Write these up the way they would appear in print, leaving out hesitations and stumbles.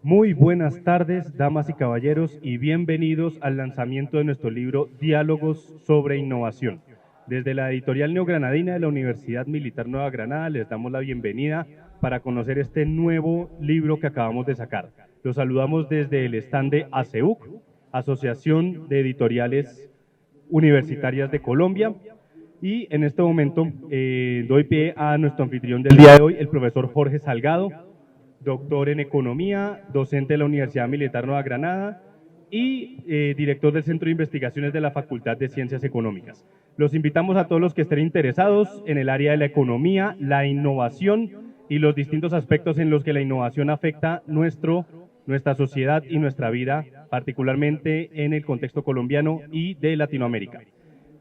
Muy buenas tardes, damas y caballeros, y bienvenidos al lanzamiento de nuestro libro Diálogos sobre Innovación. Desde la editorial neogranadina de la Universidad Militar Nueva Granada les damos la bienvenida para conocer este nuevo libro que acabamos de sacar. Los saludamos desde el stand de ACEUC, Asociación de Editoriales Universitarias de Colombia, y en este momento doy pie a nuestro anfitrión del día de hoy, el profesor Jorge Salgado, doctor en Economía, docente de la Universidad Militar Nueva Granada y director del Centro de Investigaciones de la Facultad de Ciencias Económicas. Los invitamos a todos los que estén interesados en el área de la economía, la innovación y los distintos aspectos en los que la innovación afecta nuestra sociedad y nuestra vida, particularmente en el contexto colombiano y de Latinoamérica.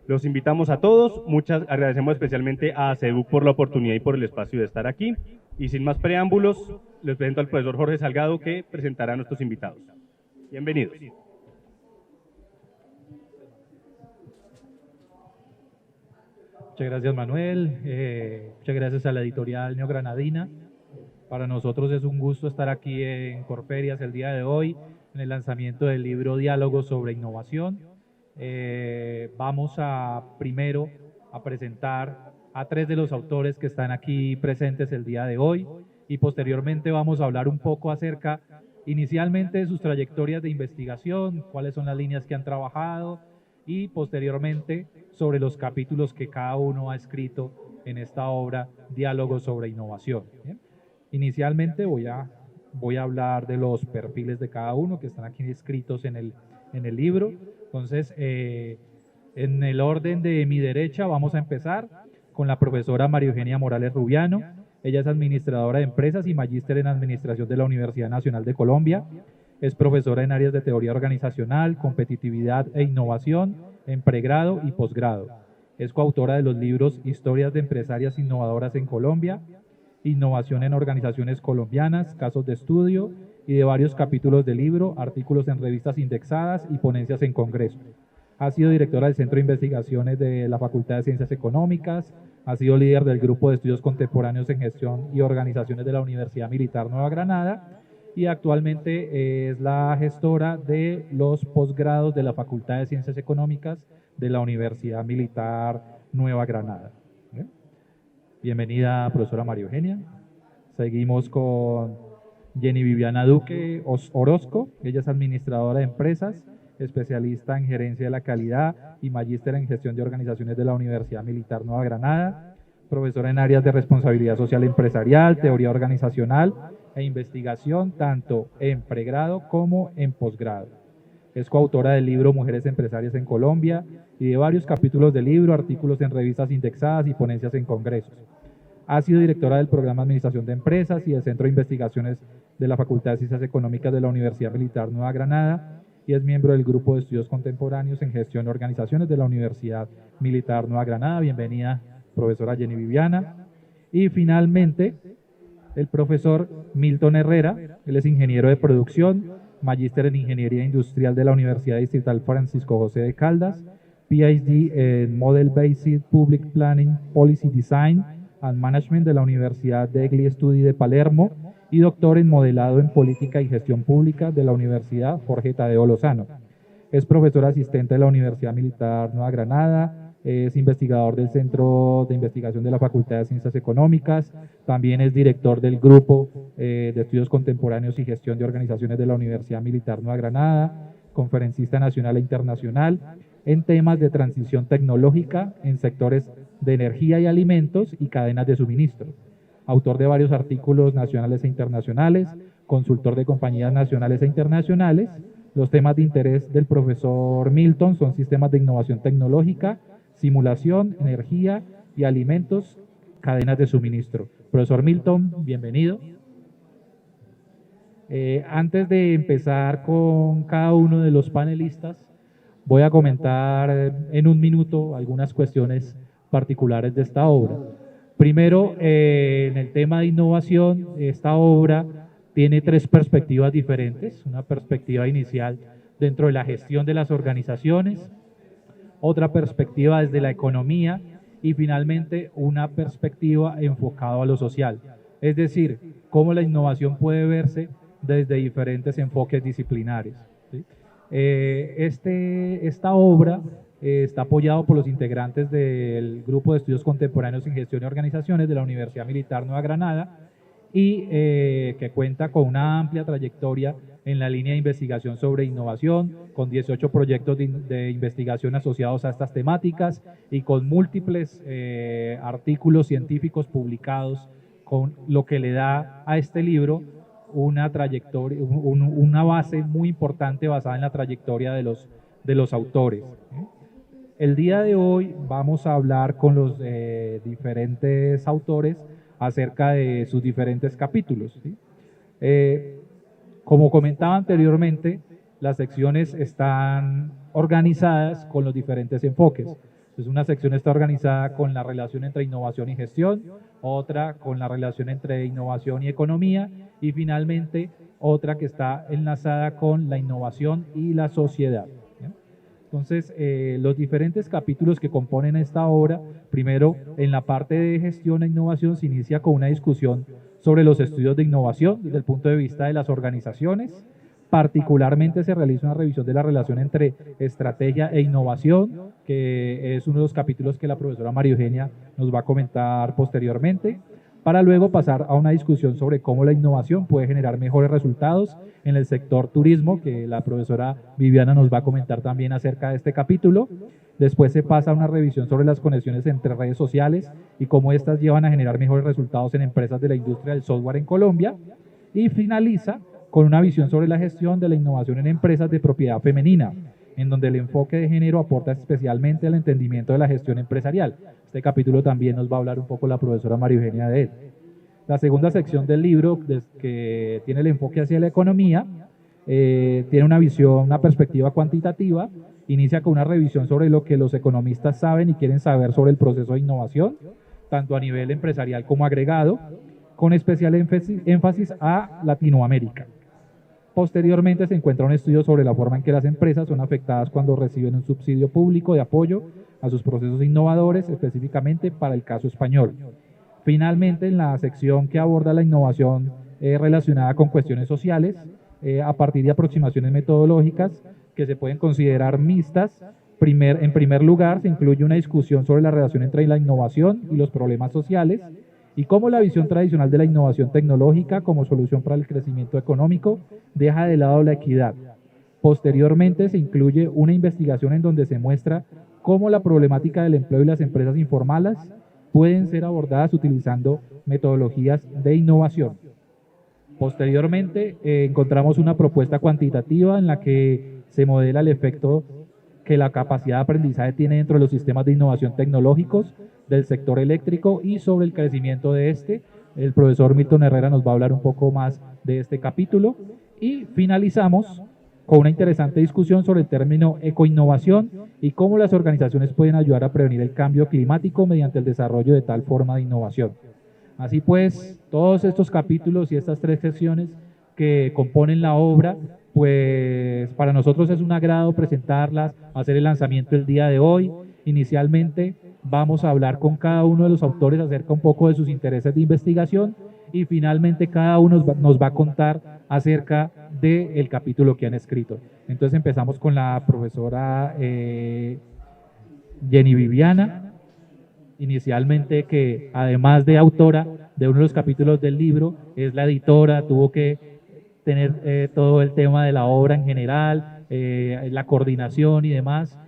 Los invitamos a todos, agradecemos especialmente a ACEUC por la oportunidad y por el espacio de estar aquí. Y sin más preámbulos, les presento al profesor Jorge Salgado, que presentará a nuestros invitados. Bienvenidos. Muchas gracias, Manuel. Muchas gracias a la editorial neogranadina. Para nosotros es un gusto estar aquí en Corferias el día de hoy, en el lanzamiento del libro Diálogos sobre Innovación. Vamos primero a presentar a tres de los autores que están aquí presentes el día de hoy y posteriormente vamos a hablar un poco acerca inicialmente de sus trayectorias de investigación, cuáles son las líneas que han trabajado y posteriormente sobre los capítulos que cada uno ha escrito en esta obra Diálogos sobre Innovación. ¿Bien? Inicialmente voy a hablar de los perfiles de cada uno que están aquí escritos en el libro. Entonces, en el orden de mi derecha vamos a empezar con la profesora María Eugenia Morales Rubiano. Ella es administradora de empresas y magíster en administración de la Universidad Nacional de Colombia. Es profesora en áreas de teoría organizacional, competitividad e innovación en pregrado y posgrado. Es coautora de los libros Historias de empresarias innovadoras en Colombia, Innovación en organizaciones colombianas, casos de estudio y de varios capítulos del libro, artículos en revistas indexadas y ponencias en congresos. Ha sido directora del Centro de Investigaciones de la Facultad de Ciencias Económicas, ha sido líder del Grupo de Estudios Contemporáneos en Gestión y Organizaciones de la Universidad Militar Nueva Granada y actualmente es la gestora de los posgrados de la Facultad de Ciencias Económicas de la Universidad Militar Nueva Granada. Bienvenida, profesora María Eugenia. Seguimos con Jenny Viviana Duque Orozco. Ella es administradora de empresas, especialista en gerencia de la calidad y magíster en gestión de organizaciones de la Universidad Militar Nueva Granada, profesora en áreas de responsabilidad social empresarial, teoría organizacional e investigación, tanto en pregrado como en posgrado. Es coautora del libro Mujeres Empresarias en Colombia y de varios capítulos del libro, artículos en revistas indexadas y ponencias en congresos. Ha sido directora del programa de Administración de Empresas y del Centro de Investigaciones de la Facultad de Ciencias Económicas de la Universidad Militar Nueva Granada y es miembro del Grupo de Estudios Contemporáneos en Gestión y Organizaciones de la Universidad Militar Nueva Granada. Bienvenida, profesora Jenny Viviana. Y finalmente, el profesor Milton Herrera. Él es ingeniero de producción, magíster en Ingeniería Industrial de la Universidad Distrital Francisco José de Caldas, PhD en Model Based Public Planning Policy Design and Management de la Universidad de Egli Studi de Palermo y doctor en Modelado en Política y Gestión Pública de la Universidad Jorge Tadeo Lozano. Es profesor asistente de la Universidad Militar Nueva Granada, es investigador del Centro de Investigación de la Facultad de Ciencias Económicas, también es director del Grupo de Estudios Contemporáneos y Gestión de Organizaciones de la Universidad Militar Nueva Granada, conferencista nacional e internacional en temas de transición tecnológica en sectores de energía y alimentos y cadenas de suministro. Autor de varios artículos nacionales e internacionales, consultor de compañías nacionales e internacionales. Los temas de interés del profesor Milton son sistemas de innovación tecnológica, simulación, energía y alimentos, cadenas de suministro. Profesor Milton, bienvenido. Antes de empezar con cada uno de los panelistas, voy a comentar en un minuto algunas cuestiones particulares de esta obra. Primero, en el tema de innovación, esta obra tiene tres perspectivas diferentes. Una perspectiva inicial dentro de la gestión de las organizaciones, otra perspectiva desde la economía y finalmente una perspectiva enfocada a lo social. Es decir, cómo la innovación puede verse desde diferentes enfoques disciplinares, ¿sí? Esta obra está apoyado por los integrantes del Grupo de Estudios Contemporáneos en Gestión y Organizaciones de la Universidad Militar Nueva Granada y que cuenta con una amplia trayectoria en la línea de investigación sobre innovación, con 18 proyectos de investigación asociados a estas temáticas y con múltiples artículos científicos publicados, con lo que le da a este libro una trayectoria, una base muy importante basada en la trayectoria de los autores. El día de hoy vamos a hablar con los diferentes autores acerca de sus diferentes capítulos, ¿sí? Como comentaba anteriormente, las secciones están organizadas con los diferentes enfoques. Entonces, una sección está organizada con la relación entre innovación y gestión, otra con la relación entre innovación y economía y finalmente otra que está enlazada con la innovación y la sociedad. Entonces, los diferentes capítulos que componen esta obra, primero en la parte de gestión e innovación se inicia con una discusión sobre los estudios de innovación desde el punto de vista de las organizaciones. Particularmente se realiza una revisión de la relación entre estrategia e innovación, que es uno de los capítulos que la profesora María Eugenia nos va a comentar posteriormente, para luego pasar a una discusión sobre cómo la innovación puede generar mejores resultados en el sector turismo, que la profesora Viviana nos va a comentar también acerca de este capítulo. Después se pasa a una revisión sobre las conexiones entre redes sociales y cómo éstas llevan a generar mejores resultados en empresas de la industria del software en Colombia. Y finaliza con una visión sobre la gestión de la innovación en empresas de propiedad femenina, en donde el enfoque de género aporta especialmente al entendimiento de la gestión empresarial. Este capítulo también nos va a hablar un poco la profesora María Eugenia de él. La segunda sección del libro, que tiene el enfoque hacia la economía, tiene una visión, una perspectiva cuantitativa, inicia con una revisión sobre lo que los economistas saben y quieren saber sobre el proceso de innovación, tanto a nivel empresarial como agregado, con especial énfasis a Latinoamérica. Posteriormente se encuentra un estudio sobre la forma en que las empresas son afectadas cuando reciben un subsidio público de apoyo a sus procesos innovadores, específicamente para el caso español. Finalmente, en la sección que aborda la innovación relacionada con cuestiones sociales, a partir de aproximaciones metodológicas que se pueden considerar mixtas, en primer lugar se incluye una discusión sobre la relación entre la innovación y los problemas sociales, y cómo la visión tradicional de la innovación tecnológica como solución para el crecimiento económico deja de lado la equidad. Posteriormente se incluye una investigación en donde se muestra cómo la problemática del empleo y las empresas informales pueden ser abordadas utilizando metodologías de innovación. Posteriormente encontramos una propuesta cuantitativa en la que se modela el efecto que la capacidad de aprendizaje tiene dentro de los sistemas de innovación tecnológicos del sector eléctrico y sobre el crecimiento de este. El profesor Milton Herrera nos va a hablar un poco más de este capítulo. Y finalizamos con una interesante discusión sobre el término ecoinnovación y cómo las organizaciones pueden ayudar a prevenir el cambio climático mediante el desarrollo de tal forma de innovación. Así pues, todos estos capítulos y estas tres secciones que componen la obra, pues para nosotros es un agrado presentarlas, hacer el lanzamiento el día de hoy. Inicialmente vamos a hablar con cada uno de los autores acerca un poco de sus intereses de investigación y finalmente cada uno nos va a contar acerca del capítulo que han escrito. Entonces empezamos con la profesora Jenny Viviana, inicialmente, que además de autora de uno de los capítulos del libro, es la editora, tuvo que tener todo el tema de la obra en general, la coordinación y demás.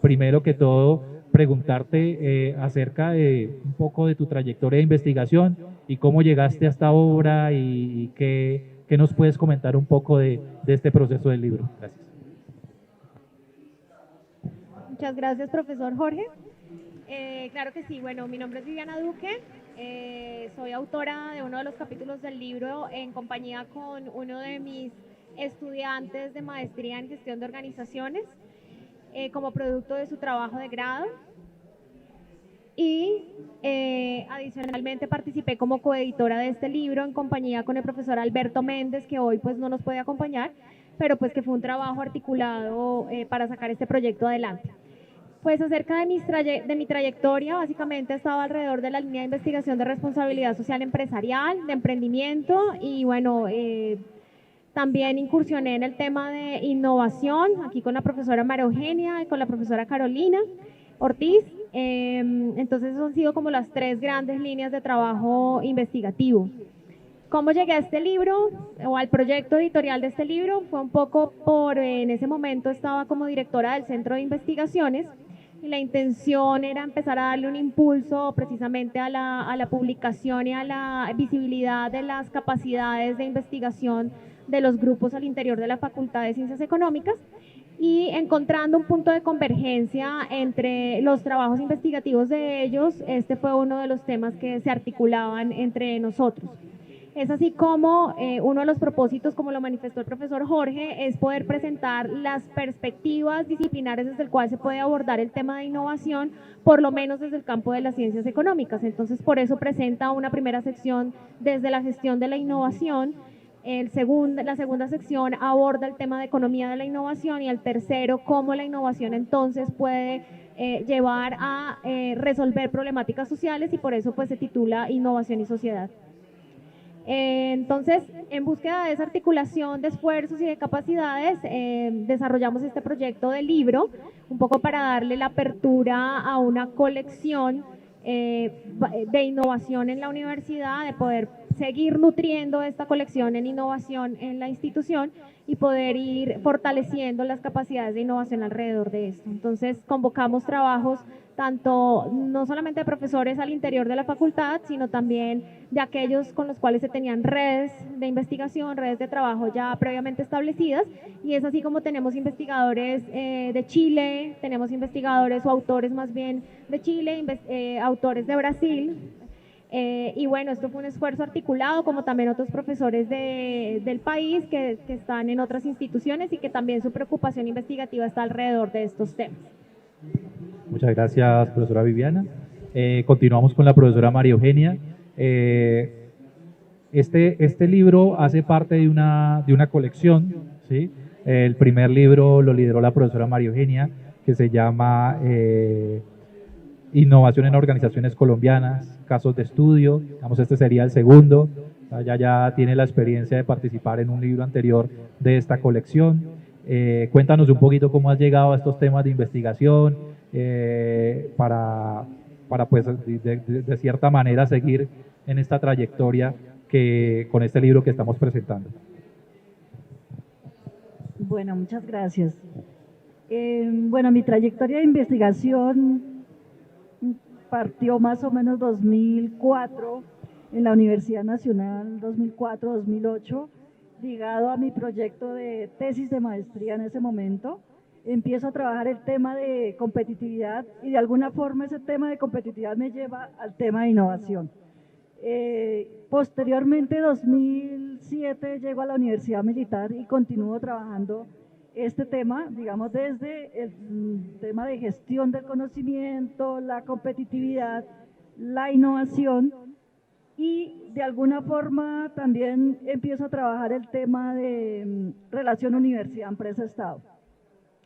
Primero que todo, preguntarte acerca de un poco de tu trayectoria de investigación y cómo llegaste a esta obra y qué nos puedes comentar un poco de este proceso del libro. Gracias. Muchas gracias, profesor Jorge. Claro que sí, bueno, mi nombre es Viviana Duque, soy autora de uno de los capítulos del libro en compañía con uno de mis estudiantes de maestría en gestión de organizaciones, como producto de su trabajo de grado. Y adicionalmente participé como coeditora de este libro en compañía con el profesor Alberto Méndez, que hoy pues no nos puede acompañar, pero pues que fue un trabajo articulado para sacar este proyecto adelante. Pues acerca de mi trayectoria, básicamente estaba alrededor de la línea de investigación de responsabilidad social empresarial, de emprendimiento y bueno, También incursioné en el tema de innovación, aquí con la profesora María Eugenia y con la profesora Carolina Ortiz. Entonces, esas han sido como las 3 grandes líneas de trabajo investigativo. ¿Cómo llegué a este libro o al proyecto editorial de este libro? Fue un poco en ese momento estaba como directora del Centro de Investigaciones y la intención era empezar a darle un impulso precisamente a la publicación y a la visibilidad de las capacidades de investigación de los grupos al interior de la Facultad de Ciencias Económicas y encontrando un punto de convergencia entre los trabajos investigativos de ellos. Este fue uno de los temas que se articulaban entre nosotros. Es así como uno de los propósitos, como lo manifestó el profesor Jorge, es poder presentar las perspectivas disciplinares desde el cual se puede abordar el tema de innovación, por lo menos desde el campo de las ciencias económicas. Entonces, por eso presenta una primera sección desde la gestión de la innovación. La segunda sección aborda el tema de economía de la innovación y el tercero, cómo la innovación entonces puede llevar a resolver problemáticas sociales, y por eso pues se titula Innovación y Sociedad. Entonces, en búsqueda de esa articulación de esfuerzos y de capacidades, desarrollamos este proyecto de libro, un poco para darle la apertura a una colección de innovación en la universidad, de poder seguir nutriendo esta colección en innovación en la institución y poder ir fortaleciendo las capacidades de innovación alrededor de esto. Entonces, convocamos trabajos tanto no solamente de profesores al interior de la facultad, sino también de aquellos con los cuales se tenían redes de investigación, redes de trabajo ya previamente establecidas, y es así como tenemos investigadores de Chile, tenemos investigadores o autores más bien de Chile, autores de Brasil, y bueno, esto fue un esfuerzo articulado, como también otros profesores del país que están en otras instituciones y que también su preocupación investigativa está alrededor de estos temas. Muchas gracias, profesora Viviana. Continuamos con la profesora María Eugenia. Este libro hace parte de una colección, ¿sí? El primer libro lo lideró la profesora María Eugenia, que se llama Innovación en Organizaciones Colombianas, Casos de Estudio. Digamos, este sería el segundo. Ella ya tiene la experiencia de participar en un libro anterior de esta colección. Cuéntanos un poquito cómo has llegado a estos temas de investigación, para pues de cierta manera seguir en esta trayectoria con este libro que estamos presentando. Bueno, muchas gracias. Bueno, mi trayectoria de investigación partió más o menos 2004 en la Universidad Nacional, 2004-2008, ligado a mi proyecto de tesis de maestría en ese momento. Empiezo a trabajar el tema de competitividad y de alguna forma ese tema de competitividad me lleva al tema de innovación. Posteriormente, 2007, llego a la Universidad Militar y continúo trabajando este tema, digamos, desde el tema de gestión del conocimiento, la competitividad, la innovación, y de alguna forma también empiezo a trabajar el tema de relación universidad-empresa-Estado.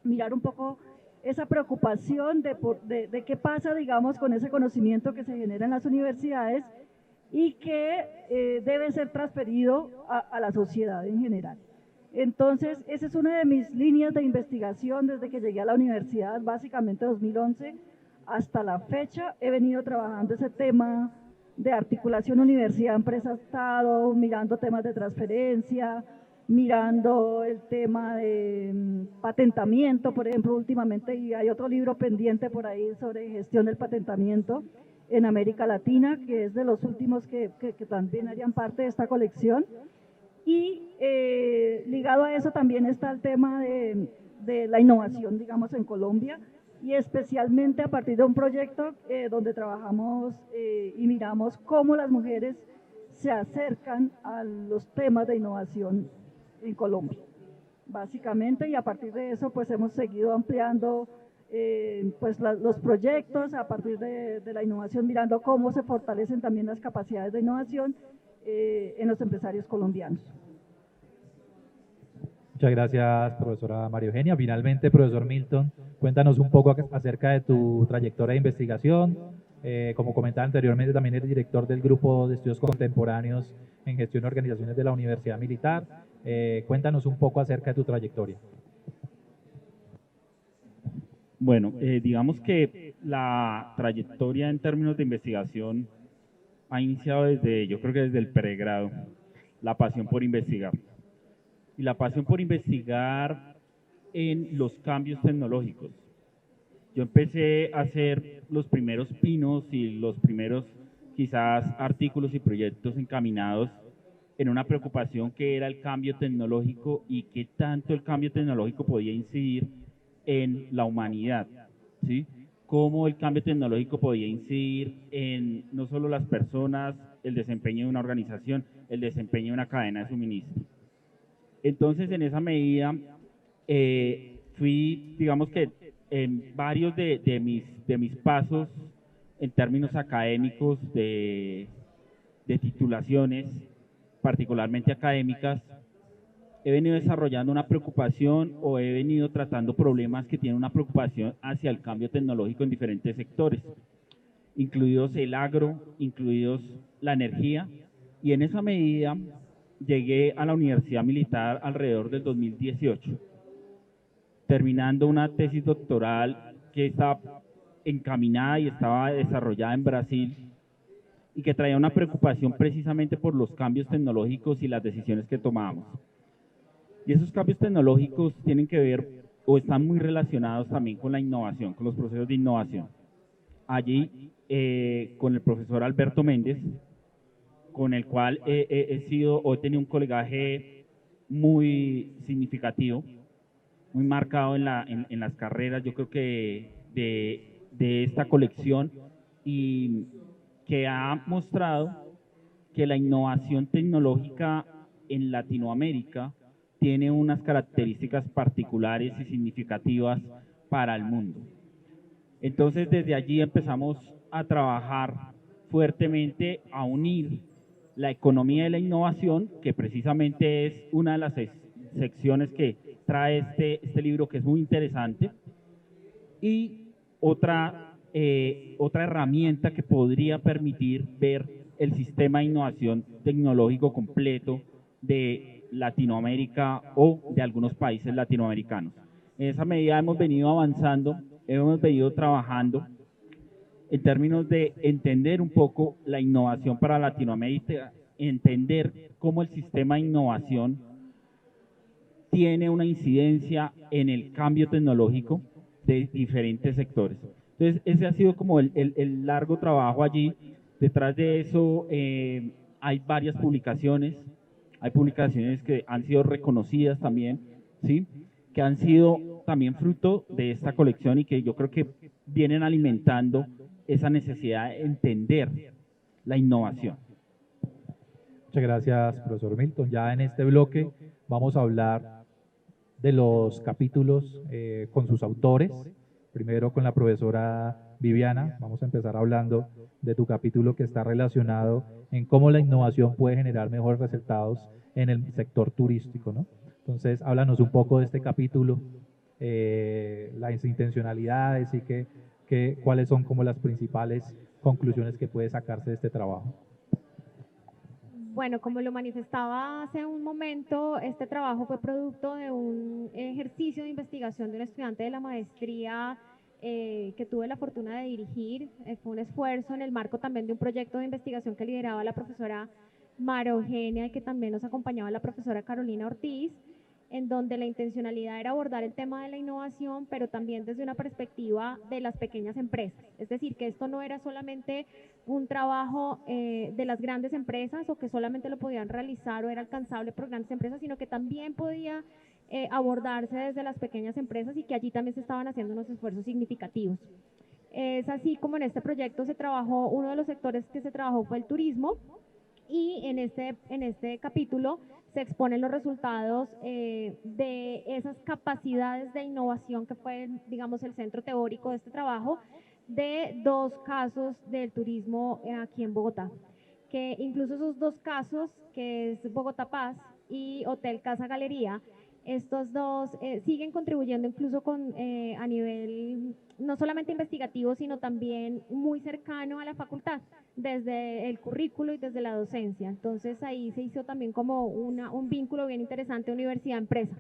Mirar un poco esa preocupación de qué pasa, digamos, con ese conocimiento que se genera en las universidades y que debe ser transferido a la sociedad en general. Entonces, esa es una de mis líneas de investigación desde que llegué a la universidad, básicamente 2011, hasta la fecha. He venido trabajando ese tema de articulación universidad-empresa-Estado, mirando temas de transferencia, mirando el tema de patentamiento, por ejemplo, últimamente, y hay otro libro pendiente por ahí sobre gestión del patentamiento en América Latina, que es de los últimos que también harían parte de esta colección. Y ligado a eso también está el tema de la innovación, digamos, en Colombia, y especialmente a partir de un proyecto donde trabajamos y miramos cómo las mujeres se acercan a los temas de innovación en Colombia, básicamente, y a partir de eso pues hemos seguido ampliando pues los proyectos a partir de la innovación, mirando cómo se fortalecen también las capacidades de innovación en los empresarios colombianos. Muchas gracias, profesora María Eugenia. Finalmente, profesor Milton, cuéntanos un poco acerca de tu trayectoria de investigación. Como comentaba anteriormente, también eres director del Grupo de Estudios Contemporáneos en Gestión y Organizaciones de la Universidad Militar. Cuéntanos un poco acerca de tu trayectoria. Bueno, digamos que la trayectoria en términos de investigación ha iniciado desde, yo creo que desde el pregrado, la pasión por investigar. Y la pasión por investigar en los cambios tecnológicos. Yo empecé a hacer los primeros pinos y los primeros quizás artículos y proyectos encaminados en una preocupación que era el cambio tecnológico y qué tanto el cambio tecnológico podía incidir en la humanidad, ¿sí? Cómo el cambio tecnológico podía incidir en no solo las personas, el desempeño de una organización, el desempeño de una cadena de suministro. Entonces, en esa medida, fui, digamos que en varios de mis pasos en términos académicos de titulaciones, particularmente académicas, he venido desarrollando una preocupación o he venido tratando problemas que tienen una preocupación hacia el cambio tecnológico en diferentes sectores, incluidos el agro, incluidos la energía, y en esa medida llegué a la Universidad Militar alrededor del 2018, terminando una tesis doctoral que estaba encaminada y estaba desarrollada en Brasil y que traía una preocupación precisamente por los cambios tecnológicos y las decisiones que tomábamos. Y esos cambios tecnológicos tienen que ver o están muy relacionados también con la innovación, con los procesos de innovación. Allí, con el profesor Alberto Méndez, con el cual he tenido un colegaje muy significativo, muy marcado en las carreras, yo creo que de esta colección, y que ha mostrado que la innovación tecnológica en Latinoamérica tiene unas características particulares y significativas para el mundo. Entonces, desde allí empezamos a trabajar fuertemente a unir la economía de la innovación, que precisamente es una de las secciones que trae este libro, que es muy interesante, y otra herramienta que podría permitir ver el sistema de innovación tecnológico completo de Latinoamérica o de algunos países latinoamericanos. En esa medida hemos venido avanzando, hemos venido trabajando en términos de entender un poco la innovación para Latinoamérica, entender cómo el sistema de innovación tiene una incidencia en el cambio tecnológico de diferentes sectores. Entonces, ese ha sido como el largo trabajo allí. Detrás de eso hay varias publicaciones, hay publicaciones que han sido reconocidas también, ¿sí? Que han sido también fruto de esta colección y que yo creo que vienen alimentando esa necesidad de entender la innovación. Muchas gracias, profesor Milton. Ya en este bloque vamos a hablar de los capítulos con sus autores. Primero con la profesora Viviana, vamos a empezar hablando de tu capítulo que está relacionado en cómo la innovación puede generar mejores resultados en el sector turístico, ¿no? Entonces, háblanos un poco de este capítulo, las intencionalidades y cuáles son como las principales conclusiones que puede sacarse de este trabajo. Bueno, como lo manifestaba hace un momento, este trabajo fue producto de un ejercicio de investigación de un estudiante de la maestría que tuve la fortuna de dirigir. Fue un esfuerzo en el marco también de un proyecto de investigación que lideraba la profesora Mara Eugenia y que también nos acompañaba la profesora Carolina Ortiz, en donde la intencionalidad era abordar el tema de la innovación, pero también desde una perspectiva de las pequeñas empresas. Es decir, que esto no era solamente un trabajo de las grandes empresas o que solamente lo podían realizar o era alcanzable por grandes empresas, sino que también podía abordarse desde las pequeñas empresas y que allí también se estaban haciendo unos esfuerzos significativos. Es así como en este proyecto se trabajó, uno de los sectores que se trabajó fue el turismo, y en este capítulo se exponen los resultados de esas capacidades de innovación que fue, digamos, el centro teórico de este trabajo, de dos casos del turismo aquí en Bogotá, que incluso esos dos casos, que es Bogotá Paz y Hotel Casa Galería, estos dos siguen contribuyendo incluso a nivel no solamente investigativo, sino también muy cercano a la facultad, desde el currículo y desde la docencia. Entonces ahí se hizo también como un vínculo bien interesante universidad-empresa.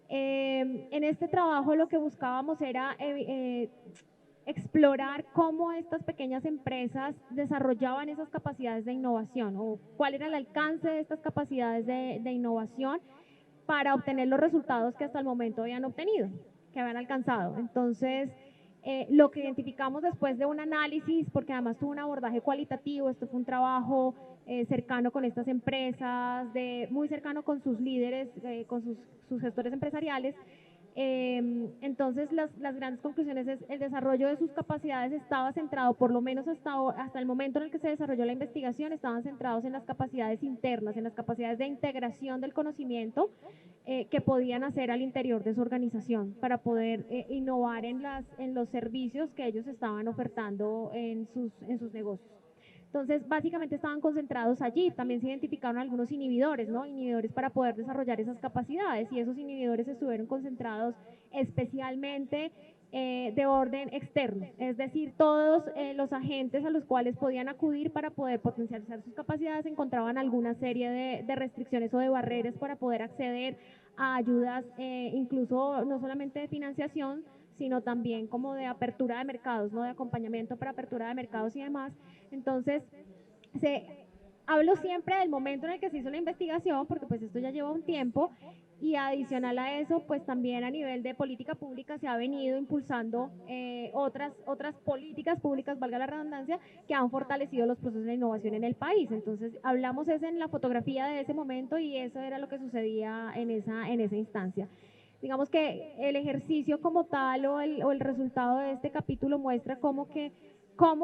En este trabajo lo que buscábamos era explorar cómo estas pequeñas empresas desarrollaban esas capacidades de innovación o cuál era el alcance de estas capacidades de innovación para obtener los resultados que hasta el momento habían obtenido, que habían alcanzado. Entonces, lo que identificamos después de un análisis, porque además tuvo un abordaje cualitativo, esto fue un trabajo cercano con estas empresas, muy cercano con sus líderes, con sus gestores empresariales. Entonces, las grandes conclusiones es el desarrollo de sus capacidades estaba centrado, por lo menos hasta el momento en el que se desarrolló la investigación, estaban centrados en las capacidades internas, en las capacidades de integración del conocimiento que podían hacer al interior de su organización para poder innovar en los servicios que ellos estaban ofertando en sus negocios. Entonces, básicamente estaban concentrados allí. También se identificaron algunos inhibidores, ¿no? Inhibidores para poder desarrollar esas capacidades, y esos inhibidores estuvieron concentrados especialmente de orden externo, es decir, todos los agentes a los cuales podían acudir para poder potencializar sus capacidades encontraban alguna serie de restricciones o de barreras para poder acceder a ayudas, incluso no solamente de financiación, sino también como de apertura de mercados, ¿no? De acompañamiento para apertura de mercados y demás. Entonces, hablo siempre del momento en el que se hizo la investigación, porque pues esto ya lleva un tiempo, y adicional a eso, pues también a nivel de política pública se ha venido impulsando otras políticas públicas, valga la redundancia, que han fortalecido los procesos de innovación en el país. Entonces, hablamos en la fotografía de ese momento y eso era lo que sucedía en esa instancia. Digamos que el ejercicio como tal o el resultado de este capítulo muestra cómo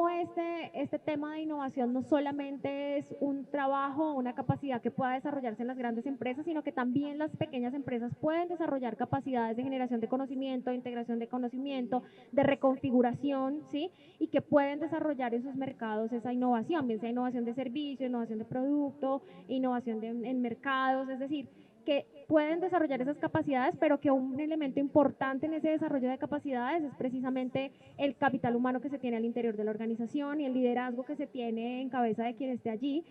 este tema de innovación no solamente es un trabajo o una capacidad que pueda desarrollarse en las grandes empresas, sino que también las pequeñas empresas pueden desarrollar capacidades de generación de conocimiento, de integración de conocimiento, de reconfiguración, ¿sí? Y que pueden desarrollar en sus mercados esa innovación, bien sea innovación de servicio, innovación de producto, innovación en mercados, es decir, que pueden desarrollar esas capacidades, pero que un elemento importante en ese desarrollo de capacidades es precisamente el capital humano que se tiene al interior de la organización y el liderazgo que se tiene en cabeza de quien esté allí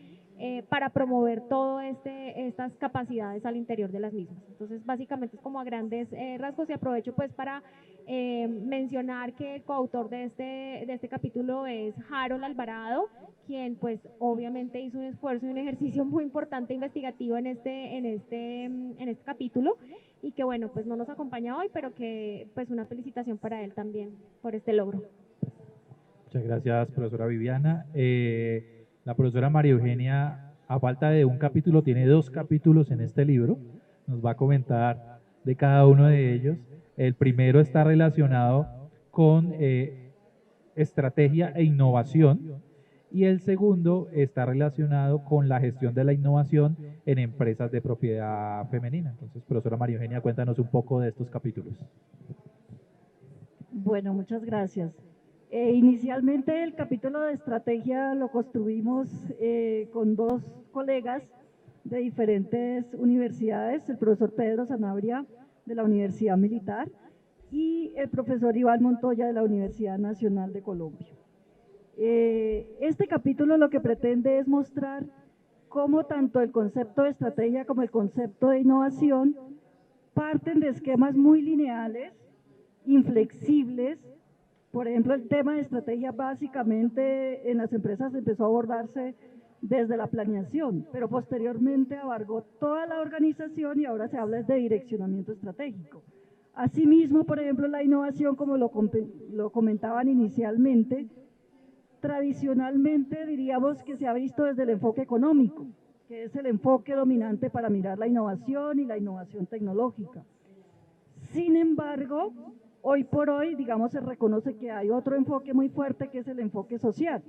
para promover todas estas capacidades al interior de las mismas. Entonces, básicamente es como a grandes rasgos, y aprovecho pues para mencionar que el coautor de este capítulo es Harold Alvarado, quien pues obviamente hizo un esfuerzo y un ejercicio muy importante investigativo en este capítulo, y que bueno, pues no nos acompaña hoy, pero que pues una felicitación para él también por este logro. Muchas gracias, profesora Viviana. La profesora María Eugenia, a falta de un capítulo, tiene 2 capítulos en este libro. Nos va a comentar de cada uno de ellos. El primero está relacionado con estrategia e innovación, y el segundo está relacionado con la gestión de la innovación en empresas de propiedad femenina. Entonces, profesora María Eugenia, cuéntanos un poco de estos capítulos. Bueno, muchas gracias. Inicialmente el capítulo de estrategia lo construimos con 2 colegas de diferentes universidades, el profesor Pedro Sanabria de la Universidad Militar y el profesor Iván Montoya de la Universidad Nacional de Colombia. Este capítulo lo que pretende es mostrar cómo tanto el concepto de estrategia como el concepto de innovación parten de esquemas muy lineales, inflexibles. Por ejemplo, el tema de estrategia básicamente en las empresas empezó a abordarse desde la planeación, pero posteriormente abarcó toda la organización y ahora se habla de direccionamiento estratégico. Asimismo, por ejemplo, la innovación, como lo comentaban inicialmente, tradicionalmente diríamos que se ha visto desde el enfoque económico, que es el enfoque dominante para mirar la innovación y la innovación tecnológica. Sin embargo, hoy por hoy, digamos, se reconoce que hay otro enfoque muy fuerte, que es el enfoque social.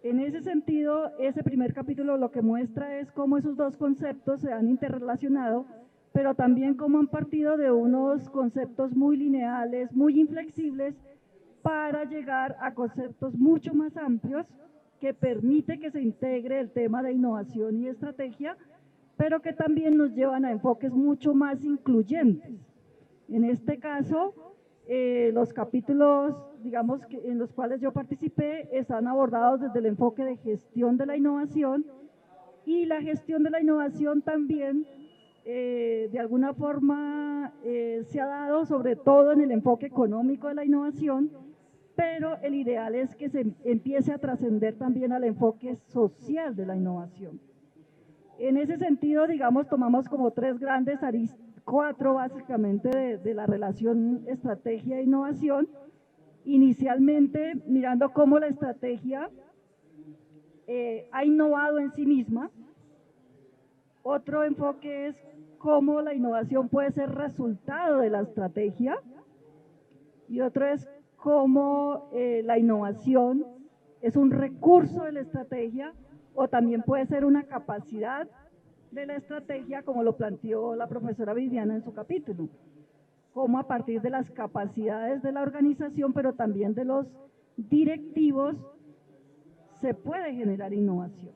En ese sentido, ese primer capítulo lo que muestra es cómo esos 2 conceptos se han interrelacionado, pero también cómo han partido de unos conceptos muy lineales, muy inflexibles, para llegar a conceptos mucho más amplios que permite que se integre el tema de innovación y estrategia pero que también nos llevan a enfoques mucho más incluyentes. En este caso, los capítulos, digamos, en los cuales yo participé, están abordados desde el enfoque de gestión de la innovación, y la gestión de la innovación también, de alguna forma, se ha dado sobre todo en el enfoque económico de la innovación, pero el ideal es que se empiece a trascender también al enfoque social de la innovación. En ese sentido, digamos, tomamos como tres grandes aristas, cuatro básicamente de la relación estrategia e innovación, inicialmente mirando cómo la estrategia ha innovado en sí misma. Otro enfoque es cómo la innovación puede ser resultado de la estrategia, y otro es cómo la innovación es un recurso de la estrategia o también puede ser una capacidad de la estrategia, como lo planteó la profesora Viviana en su capítulo, cómo a partir de las capacidades de la organización, pero también de los directivos, se puede generar innovación.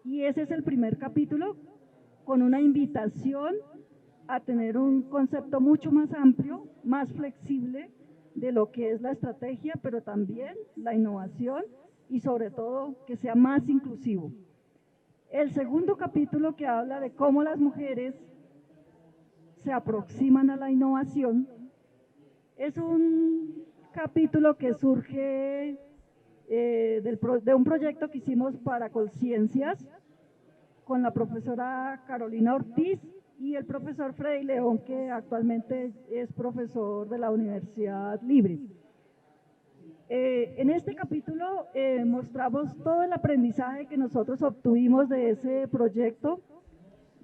Y ese es el primer capítulo, con una invitación a tener un concepto mucho más amplio, más flexible de lo que es la estrategia, pero también la innovación, y sobre todo que sea más inclusivo. El segundo capítulo, que habla de cómo las mujeres se aproximan a la innovación, es un capítulo que surge de un proyecto que hicimos para Colciencias con la profesora Carolina Ortiz y el profesor Freddy León, que actualmente es profesor de la Universidad Libre. En este capítulo mostramos todo el aprendizaje que nosotros obtuvimos de ese proyecto.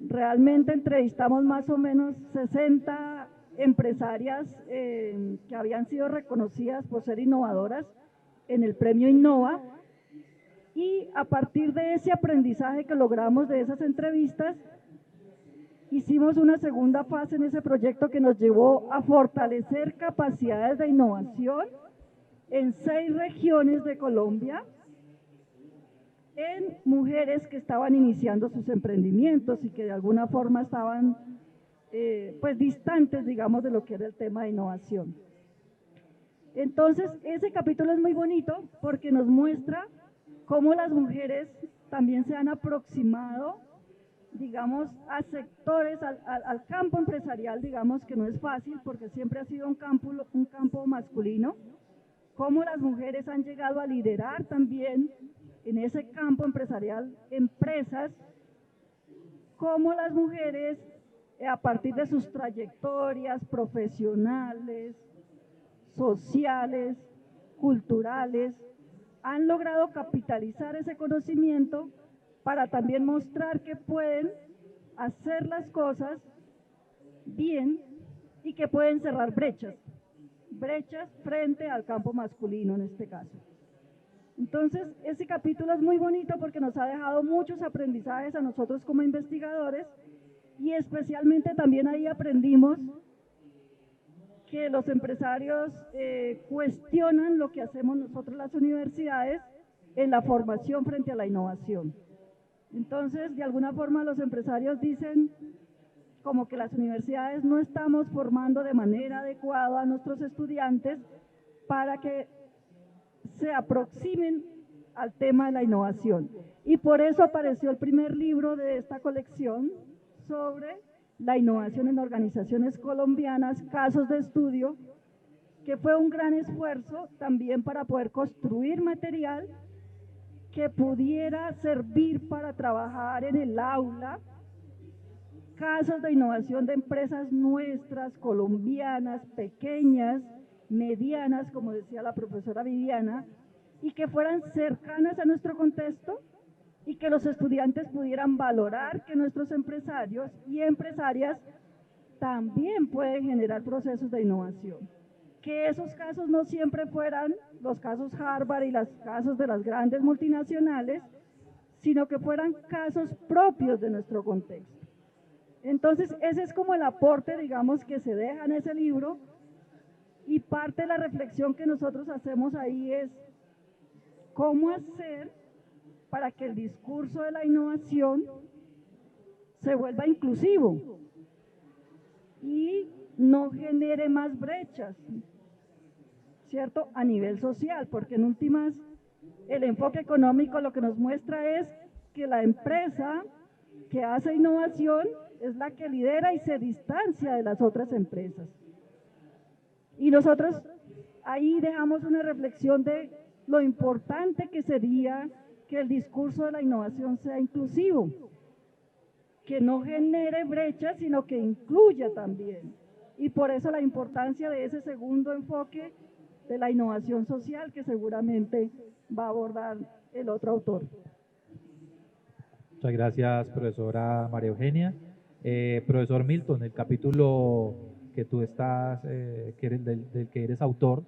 Realmente entrevistamos más o menos 60 empresarias que habían sido reconocidas por ser innovadoras en el premio Innova, y a partir de ese aprendizaje que logramos de esas entrevistas, hicimos una segunda fase en ese proyecto que nos llevó a fortalecer capacidades de innovación en 6 regiones de Colombia, en mujeres que estaban iniciando sus emprendimientos y que de alguna forma estaban pues distantes, digamos, de lo que era el tema de innovación. Entonces, ese capítulo es muy bonito porque nos muestra cómo las mujeres también se han aproximado, digamos, a sectores, al campo empresarial, digamos, que no es fácil porque siempre ha sido un campo masculino, cómo las mujeres han llegado a liderar también en ese campo empresarial empresas, cómo las mujeres, a partir de sus trayectorias profesionales, sociales, culturales, han logrado capitalizar ese conocimiento para también mostrar que pueden hacer las cosas bien y que pueden cerrar brechas frente al campo masculino en este caso. Entonces, ese capítulo es muy bonito porque nos ha dejado muchos aprendizajes a nosotros como investigadores, y especialmente también ahí aprendimos que los empresarios cuestionan lo que hacemos nosotros las universidades en la formación frente a la innovación. Entonces, de alguna forma los empresarios dicen como que las universidades no estamos formando de manera adecuada a nuestros estudiantes para que se aproximen al tema de la innovación. Y por eso apareció el primer libro de esta colección sobre la innovación en organizaciones colombianas, casos de estudio, que fue un gran esfuerzo también para poder construir material que pudiera servir para trabajar en el aula, casos de innovación de empresas nuestras, colombianas, pequeñas, medianas, como decía la profesora Viviana, y que fueran cercanas a nuestro contexto, y que los estudiantes pudieran valorar que nuestros empresarios y empresarias también pueden generar procesos de innovación. Que esos casos no siempre fueran los casos Harvard y los casos de las grandes multinacionales, sino que fueran casos propios de nuestro contexto. Entonces, ese es como el aporte, digamos, que se deja en ese libro, y parte de la reflexión que nosotros hacemos ahí es cómo hacer para que el discurso de la innovación se vuelva inclusivo y no genere más brechas, ¿cierto? A nivel social, porque en últimas el enfoque económico lo que nos muestra es que la empresa que hace innovación es la que lidera y se distancia de las otras empresas. Y nosotros ahí dejamos una reflexión de lo importante que sería que el discurso de la innovación sea inclusivo, que no genere brechas, sino que incluya también. Y por eso la importancia de ese segundo enfoque de la innovación social que seguramente va a abordar el otro autor. Muchas gracias, profesora María Eugenia. Profesor Milton, el capítulo que tú estás, del que eres autor,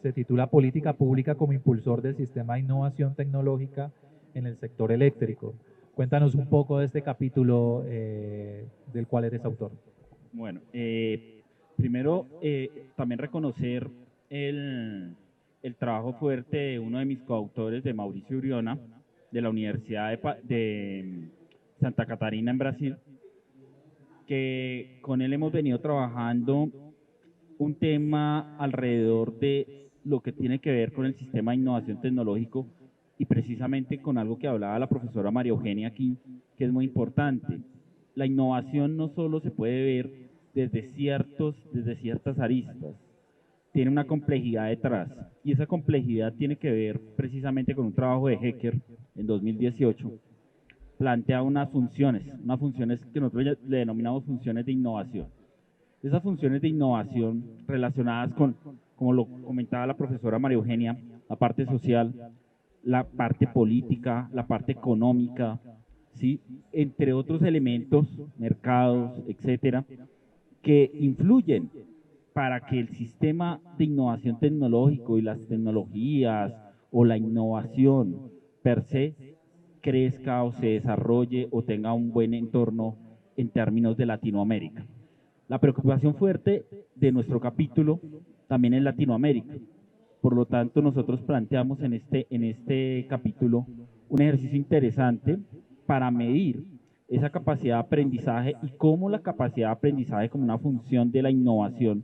se titula Política Pública como impulsor del sistema de innovación tecnológica en el sector eléctrico. Cuéntanos un poco de este capítulo del cual eres autor. Bueno, primero también reconocer el trabajo fuerte de uno de mis coautores, de Mauricio Uriona, de la Universidad de Santa Catarina en Brasil, que con él hemos venido trabajando un tema alrededor de lo que tiene que ver con el sistema de innovación tecnológico y precisamente con algo que hablaba la profesora María Eugenia aquí, que es muy importante. La innovación no solo se puede ver desde ciertas aristas, tiene una complejidad detrás, y esa complejidad tiene que ver precisamente con un trabajo de Hecker en 2018, plantea unas funciones que nosotros le denominamos funciones de innovación. Esas funciones de innovación relacionadas con, como lo comentaba la profesora María Eugenia, la parte social, la parte política, la parte económica, ¿sí? Entre otros elementos, mercados, etcétera, que influyen para que el sistema de innovación tecnológico y las tecnologías o la innovación per se crezca o se desarrolle o tenga un buen entorno en términos de Latinoamérica. La preocupación fuerte de nuestro capítulo también es Latinoamérica. Por lo tanto, nosotros planteamos en este capítulo un ejercicio interesante para medir esa capacidad de aprendizaje y cómo la capacidad de aprendizaje como una función de la innovación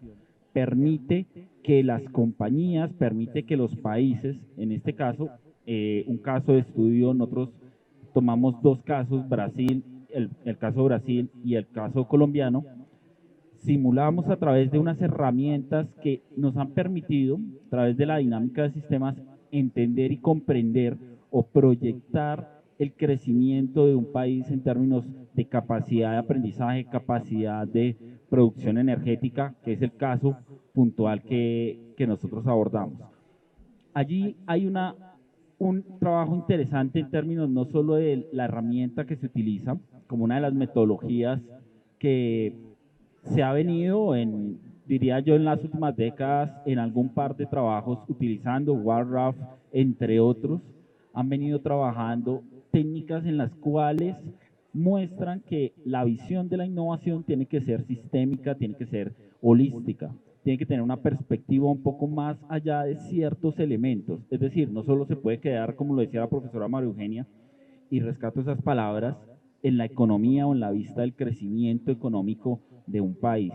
permite que las compañías, permite que los países, en este caso, un caso de estudio, nosotros tomamos dos casos, Brasil, el caso Brasil y el caso colombiano, simulamos a través de unas herramientas que nos han permitido, a través de la dinámica de sistemas, entender y comprender o proyectar el crecimiento de un país en términos de capacidad de aprendizaje, capacidad de producción energética, que es el caso puntual que nosotros abordamos. Allí hay un trabajo interesante en términos no solo de la herramienta que se utiliza, como una de las metodologías que se ha venido, diría yo, en las últimas décadas, en algún par de trabajos utilizando WarRAF, entre otros, han venido trabajando técnicas en las cuales muestran que la visión de la innovación tiene que ser sistémica, tiene que ser holística, tiene que tener una perspectiva un poco más allá de ciertos elementos. Es decir, no solo se puede quedar, como lo decía la profesora María Eugenia, y rescato esas palabras, en la economía o en la vista del crecimiento económico de un país.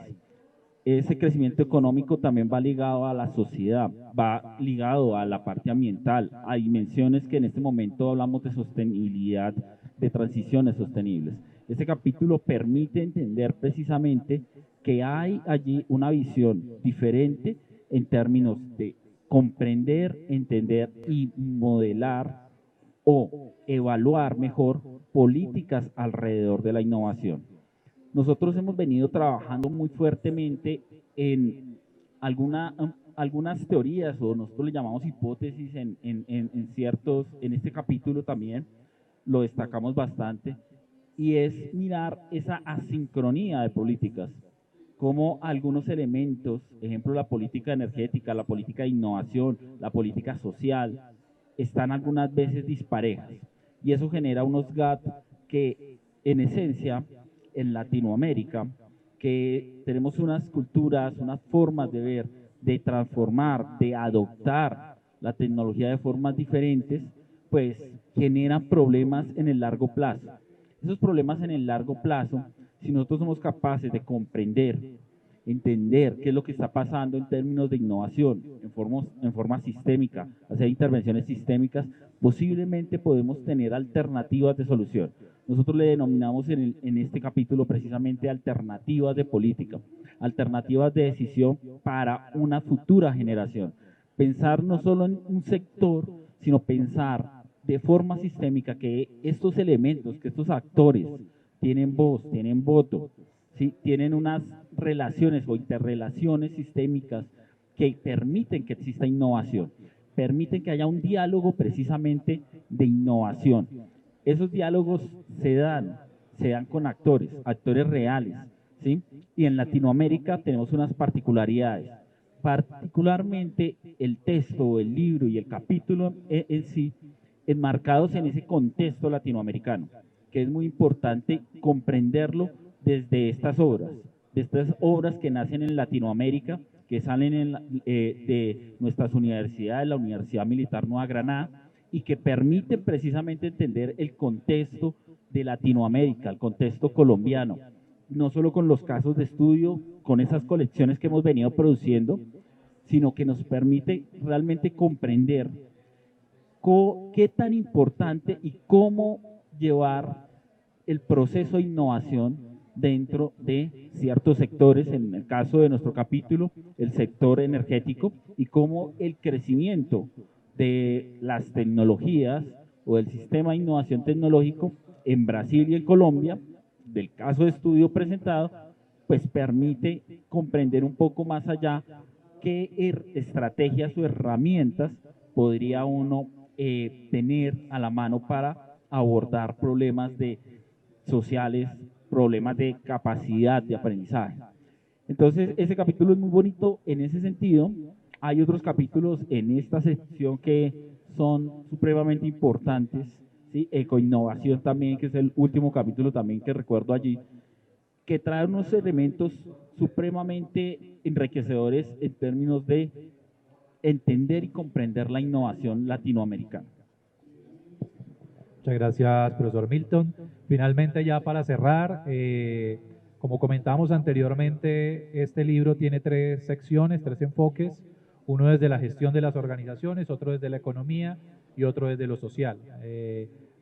Ese crecimiento económico también va ligado a la sociedad, va ligado a la parte ambiental, a dimensiones que en este momento hablamos de sostenibilidad, de transiciones sostenibles. Este capítulo permite entender precisamente que hay allí una visión diferente en términos de comprender, entender y modelar o evaluar mejor políticas alrededor de la innovación. Nosotros hemos venido trabajando muy fuertemente en algunas teorías, o nosotros le llamamos hipótesis en este capítulo también, lo destacamos bastante, y es mirar esa asincronía de políticas, como algunos elementos, ejemplo la política energética, la política de innovación, la política social, están algunas veces disparejas, y eso genera unos gaps que en esencia en Latinoamérica, que tenemos unas culturas, unas formas de ver, de transformar, de adoptar la tecnología de formas diferentes, pues generan problemas en el largo plazo. Esos problemas en el largo plazo, si nosotros somos capaces de comprender, entender qué es lo que está pasando en términos de innovación, en forma sistémica, hacer intervenciones sistémicas, posiblemente podemos tener alternativas de solución. Nosotros le denominamos en este capítulo precisamente alternativas de política, alternativas de decisión para una futura generación. Pensar no solo en un sector, sino pensar de forma sistémica que estos elementos, que estos actores tienen voz, tienen voto, ¿sí? Tienen unas relaciones o interrelaciones sistémicas que permiten que exista innovación, permiten que haya un diálogo precisamente de innovación. Esos diálogos se dan con actores reales, ¿sí? Y en Latinoamérica tenemos unas particularidades, particularmente el texto, el libro y el capítulo en sí, enmarcados en ese contexto latinoamericano, que es muy importante comprenderlo desde estas obras que nacen en Latinoamérica, que salen de nuestras universidades, la Universidad Militar Nueva Granada, y que permiten precisamente entender el contexto de Latinoamérica, el contexto colombiano, no solo con los casos de estudio, con esas colecciones que hemos venido produciendo, sino que nos permite realmente comprender qué tan importante y cómo llevar el proceso de innovación dentro de ciertos sectores, en el caso de nuestro capítulo, el sector energético, y cómo el crecimiento de las tecnologías o del sistema de innovación tecnológico en Brasil y en Colombia, del caso de estudio presentado, pues permite comprender un poco más allá qué estrategias o herramientas podría uno tener a la mano para abordar problemas sociales, problemas de capacidad de aprendizaje. Entonces, ese capítulo es muy bonito en ese sentido. Hay otros capítulos en esta sección que son supremamente importantes, ¿sí? Ecoinnovación también, que es el último capítulo también que recuerdo allí, que trae unos elementos supremamente enriquecedores en términos de entender y comprender la innovación latinoamericana. Muchas gracias, profesor Milton. Finalmente, ya para cerrar, como comentamos anteriormente, este libro tiene 3 secciones, 3 enfoques. Uno desde la gestión de las organizaciones, otro desde la economía y otro desde lo social.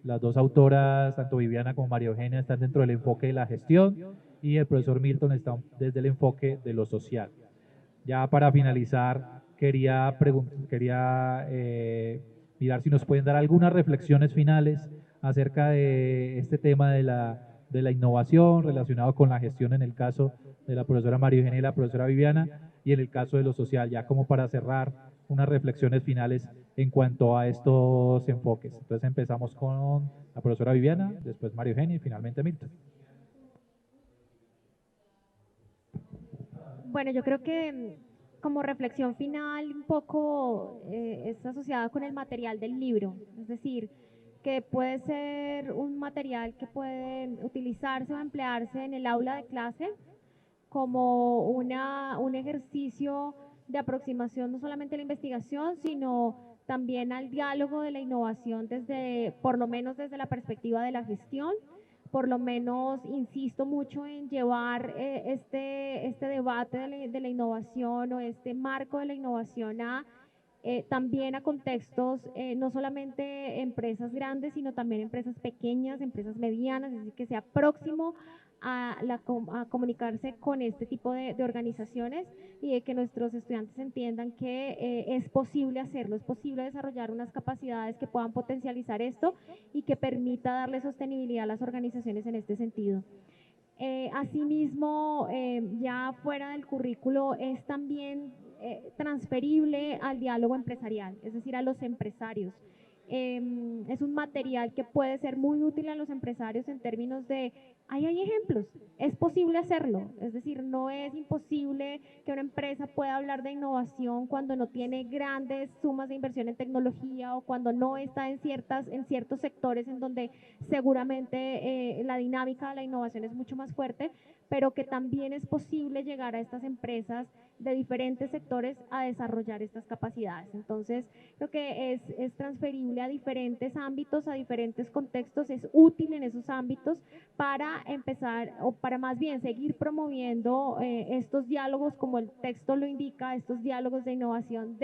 Las 2 autoras, tanto Viviana como María Eugenia, están dentro del enfoque de la gestión y el profesor Milton está desde el enfoque de lo social. Ya para finalizar, quería mirar si nos pueden dar algunas reflexiones finales acerca de este tema de la innovación relacionado con la gestión en el caso de la profesora María Eugenia y la profesora Viviana, y en el caso de lo social, ya como para cerrar unas reflexiones finales en cuanto a estos enfoques. Entonces empezamos con la profesora Viviana, después María Eugenia y finalmente Milton. Bueno, yo creo que como reflexión final un poco es asociada con el material del libro, es decir, que puede ser un material que puede utilizarse o emplearse en el aula de clase como un ejercicio de aproximación no solamente a la investigación, sino también al diálogo de la innovación por lo menos desde la perspectiva de la gestión. Por lo menos insisto mucho en llevar este debate de la innovación o este marco de la innovación también a contextos, no solamente empresas grandes, sino también empresas pequeñas, empresas medianas, es decir, que sea próximo a comunicarse con este tipo de organizaciones y de que nuestros estudiantes entiendan que es posible hacerlo, es posible desarrollar unas capacidades que puedan potencializar esto y que permita darle sostenibilidad a las organizaciones en este sentido. Asimismo, ya fuera del currículo es también transferible al diálogo empresarial, es decir, a los empresarios. Es un material que puede ser muy útil a los empresarios en términos de ahí hay ejemplos, es posible hacerlo, es decir, no es imposible que una empresa pueda hablar de innovación cuando no tiene grandes sumas de inversión en tecnología o cuando no está en ciertos sectores en donde seguramente la dinámica de la innovación es mucho más fuerte, pero que también es posible llegar a estas empresas de diferentes sectores a desarrollar estas capacidades. Entonces, creo que es transferible a diferentes ámbitos, a diferentes contextos, es útil en esos ámbitos para empezar, o para más bien seguir promoviendo estos diálogos, como el texto lo indica, estos diálogos de innovación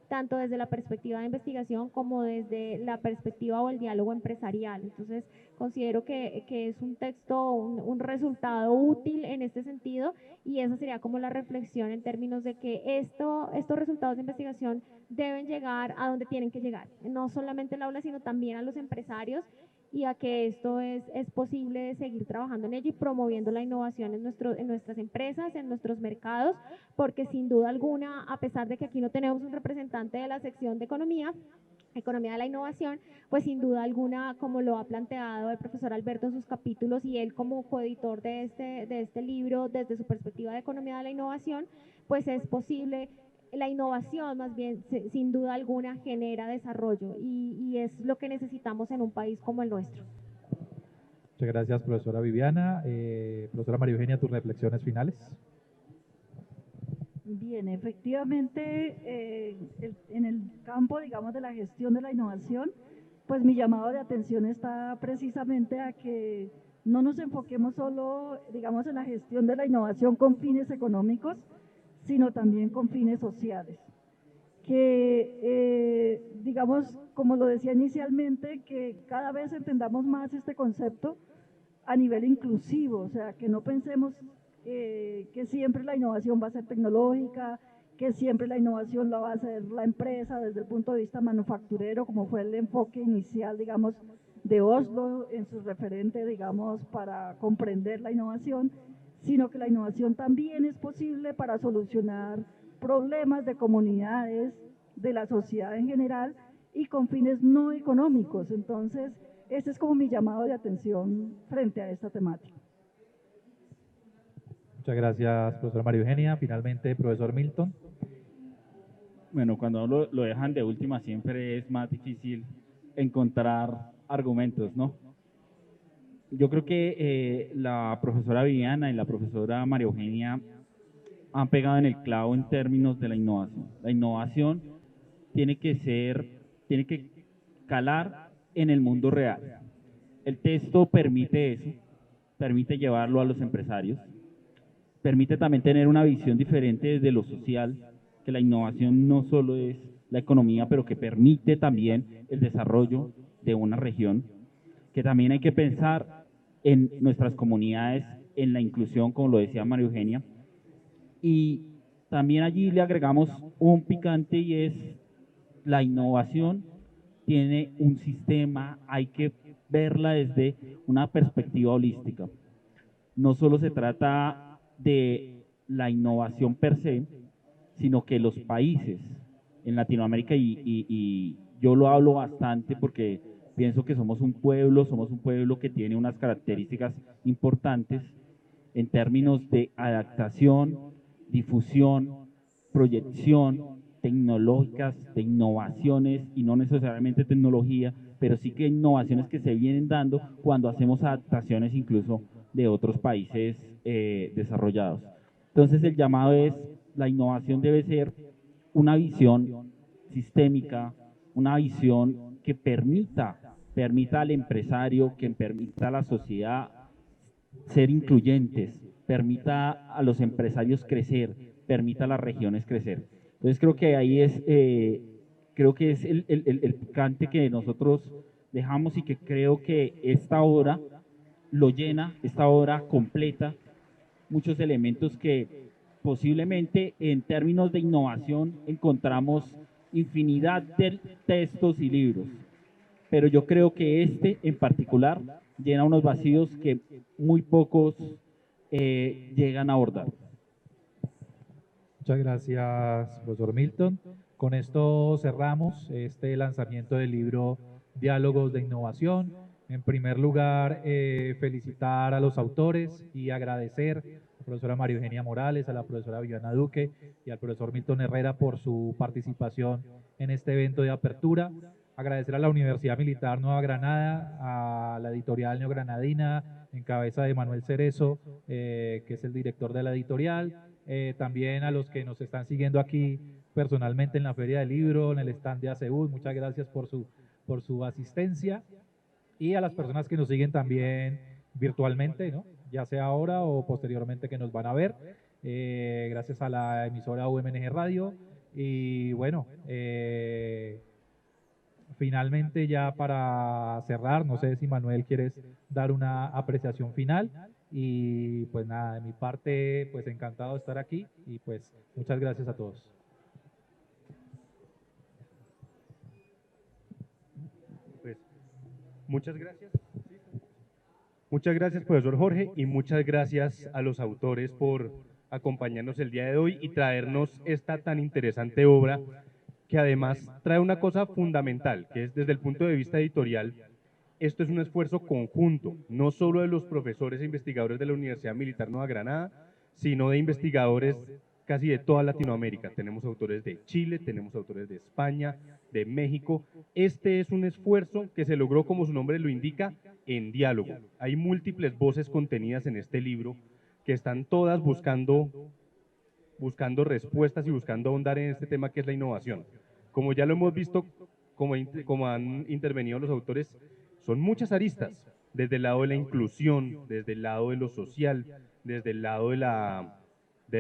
tanto desde la perspectiva de investigación como desde la perspectiva o el diálogo empresarial. Entonces, considero que es un texto, un resultado útil en este sentido, y esa sería como la reflexión en términos de que estos resultados de investigación deben llegar a donde tienen que llegar, no solamente al aula, sino también a los empresarios, y a que esto es posible seguir trabajando en ello y promoviendo la innovación en nuestras empresas, en nuestros mercados, porque sin duda alguna, a pesar de que aquí no tenemos un representante de la sección de economía de la innovación, pues sin duda alguna, como lo ha planteado el profesor Alberto en sus capítulos y él como coeditor de este libro, desde su perspectiva de economía de la innovación, pues es posible. La innovación, más bien, sin duda alguna, genera desarrollo y es lo que necesitamos en un país como el nuestro. Muchas gracias, profesora Viviana. Profesora María Eugenia, tus reflexiones finales. Bien, efectivamente, en el campo, digamos, de la gestión de la innovación, pues mi llamado de atención está precisamente a que no nos enfoquemos solo, digamos, en la gestión de la innovación con fines económicos, sino también con fines sociales. Que, digamos, como lo decía inicialmente, que cada vez entendamos más este concepto a nivel inclusivo, o sea, que no pensemos que siempre la innovación va a ser tecnológica, que siempre la innovación la va a hacer la empresa desde el punto de vista manufacturero, como fue el enfoque inicial, digamos, de Oslo en su referente, digamos, para comprender la innovación, sino que la innovación también es posible para solucionar problemas de comunidades, de la sociedad en general y con fines no económicos. Entonces, ese es como mi llamado de atención frente a esta temática. Muchas gracias, profesora María Eugenia. Finalmente, profesor Milton. Bueno, cuando lo dejan de última siempre es más difícil encontrar argumentos, ¿no? Yo creo que la profesora Viviana y la profesora María Eugenia han pegado en el clavo en términos de la innovación. La innovación tiene que calar en el mundo real. El texto permite eso, permite llevarlo a los empresarios, permite también tener una visión diferente desde lo social, que la innovación no solo es la economía, pero que permite también el desarrollo de una región, que también hay que pensar en nuestras comunidades, en la inclusión, como lo decía María Eugenia, y también allí le agregamos un picante y es la innovación tiene un sistema, hay que verla desde una perspectiva holística. No solo se trata de la innovación per se, sino que los países en Latinoamérica, y yo lo hablo bastante porque pienso que somos un pueblo que tiene unas características importantes en términos de adaptación, difusión, proyección, tecnológicas, de innovaciones, y no necesariamente tecnología, pero sí que innovaciones que se vienen dando cuando hacemos adaptaciones incluso de otros países desarrollados. Entonces el llamado es, la innovación debe ser una visión sistémica, una visión que permita al empresario, que permita a la sociedad ser incluyentes, permita a los empresarios crecer, permita a las regiones crecer. Entonces creo que ahí es, el picante que nosotros dejamos y que creo que esta obra lo llena, esta obra completa muchos elementos que posiblemente en términos de innovación encontramos infinidad de textos y libros, pero yo creo que este en particular llena unos vacíos que muy pocos llegan a abordar. Muchas gracias, profesor Milton. Con esto cerramos este lanzamiento del libro Diálogos de Innovación, En primer lugar, felicitar a los autores y agradecer a la profesora María Eugenia Morales, a la profesora Viviana Duque y al profesor Milton Herrera por su participación en este evento de apertura. Agradecer a la Universidad Militar Nueva Granada, a la editorial Neogranadina, en cabeza de Manuel Cerezo, que es el director de la editorial. También a los que nos están siguiendo aquí personalmente en la Feria del Libro, en el stand de ACEUD, muchas gracias por su asistencia. Y a las personas que nos siguen también virtualmente, ¿no? Ya sea ahora o posteriormente que nos van a ver. Gracias a la emisora UMNG Radio. Y bueno, finalmente ya para cerrar, no sé si Manuel quieres dar una apreciación final. Y pues nada, de mi parte, pues encantado de estar aquí y pues muchas gracias a todos. Pues, muchas gracias. Muchas gracias, profesor Jorge, y muchas gracias a los autores por acompañarnos el día de hoy y traernos esta tan interesante obra que además trae una cosa fundamental, que es desde el punto de vista editorial, esto es un esfuerzo conjunto, no solo de los profesores e investigadores de la Universidad Militar Nueva Granada, sino de investigadores casi de toda Latinoamérica. Tenemos autores de Chile, tenemos autores de España, de México. Este es un esfuerzo que se logró, como su nombre lo indica, en diálogo. Hay múltiples voces contenidas en este libro que están todas buscando respuestas y buscando ahondar en este tema que es la innovación. Como ya lo hemos visto, como han intervenido los autores, son muchas aristas, desde el lado de la inclusión, desde el lado de lo social, desde el lado de la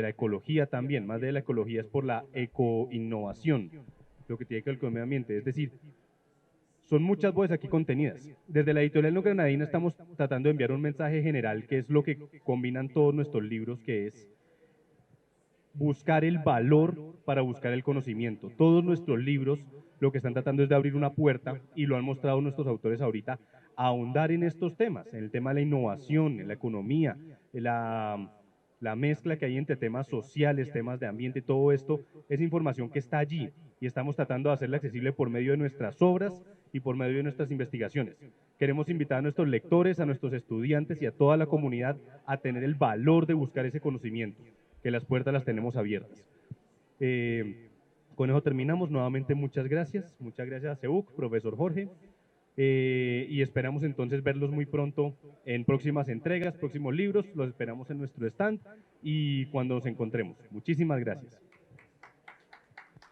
ecología también, más de la ecología es por la ecoinnovación, lo que tiene que ver con el medio ambiente, es decir, son muchas voces aquí contenidas. Desde la editorial Neogranadina estamos tratando de enviar un mensaje general, que es lo que combinan todos nuestros libros, que es buscar el valor para buscar el conocimiento. Todos nuestros libros lo que están tratando es de abrir una puerta, y lo han mostrado nuestros autores ahorita, a ahondar en estos temas, en el tema de la innovación, en la economía, en la mezcla que hay entre temas sociales, temas de ambiente, todo esto es información que está allí y estamos tratando de hacerla accesible por medio de nuestras obras y por medio de nuestras investigaciones. Queremos invitar a nuestros lectores, a nuestros estudiantes y a toda la comunidad a tener el valor de buscar ese conocimiento, que las puertas las tenemos abiertas. Con eso terminamos. Nuevamente muchas gracias a CEUC, profesor Jorge, y esperamos entonces verlos muy pronto en próximas entregas, próximos libros, los esperamos en nuestro stand y cuando nos encontremos. Muchísimas gracias.